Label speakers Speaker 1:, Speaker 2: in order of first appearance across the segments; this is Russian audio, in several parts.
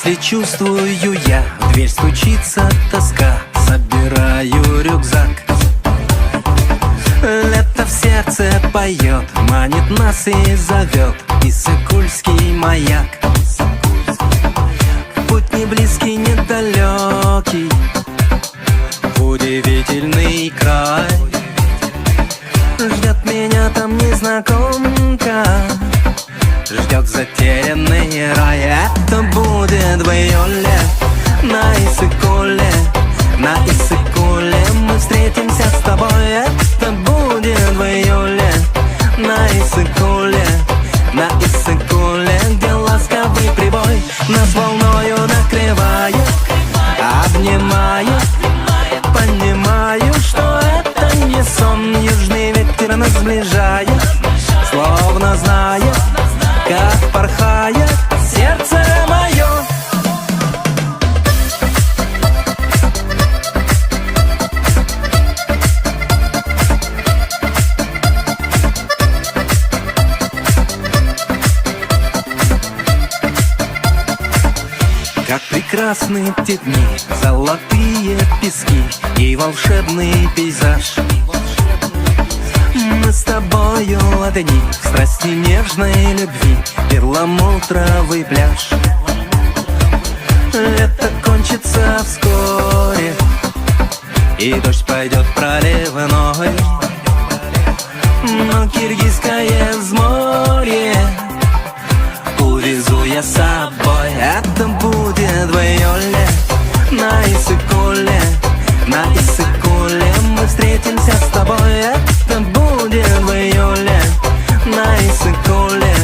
Speaker 1: Если чувствую я, в дверь стучится тоска, собираю рюкзак. Лето в сердце поет, манит нас и зовет Иссык-Кульский маяк. Путь не близкий, не далекий, удивительный край. Ждет меня там незнакомка, ждет затерянный рай. Это будет в июле на Иссык-Куле, на Иссык-Куле мы встретимся с тобой. Это будет в июле на Иссык-Куле, на Иссык-Куле, где ласковый прибой нас волною накрывает, обнимает. Понимаю, что это не сон, южный ветер нас сближает, словно знает, как порхает сердце мое. Как прекрасны те дни, золотые пески и волшебный пейзаж. Мы с тобою одни в страсти нежной любви, перламутровый пляж. Лето кончится вскоре, и дождь пойдет проливной, но киргизское взморье увезу я с собой. Это будет в июле на Иссык-Куле, на Иссык-Куле мы встретимся с тобой. Это будет в июле на Иссык-Куле,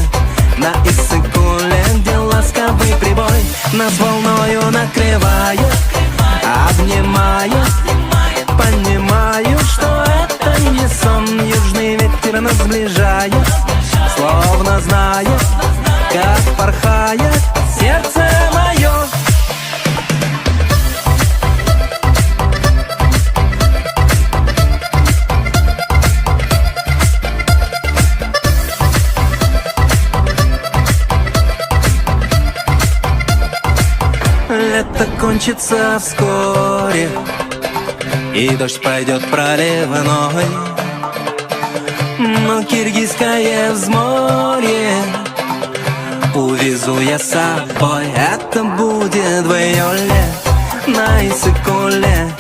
Speaker 1: на Иссык-Куле, где ласковый прибой нас волною накрывает, обнимает. Понимаю, что это не сон, южный ветер нас сближает, словно знает, как порхает сердце мое. Лето кончится вскоре, и дождь пойдет проливной, но киргизское взморье увезу я с собой. Это будет в июле на Иссык-Куле,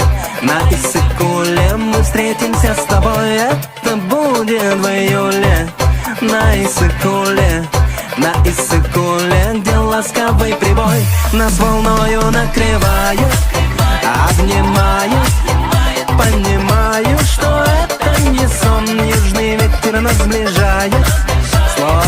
Speaker 1: на Иссык-Куле мы встретимся с тобой. Это будет в июле на Иссык-Куле, на Иссык-Куле, где ласковый прибой нас волною накрывает, обнимает. Понимаю, что это не сон, южный ветер нас сближает, словно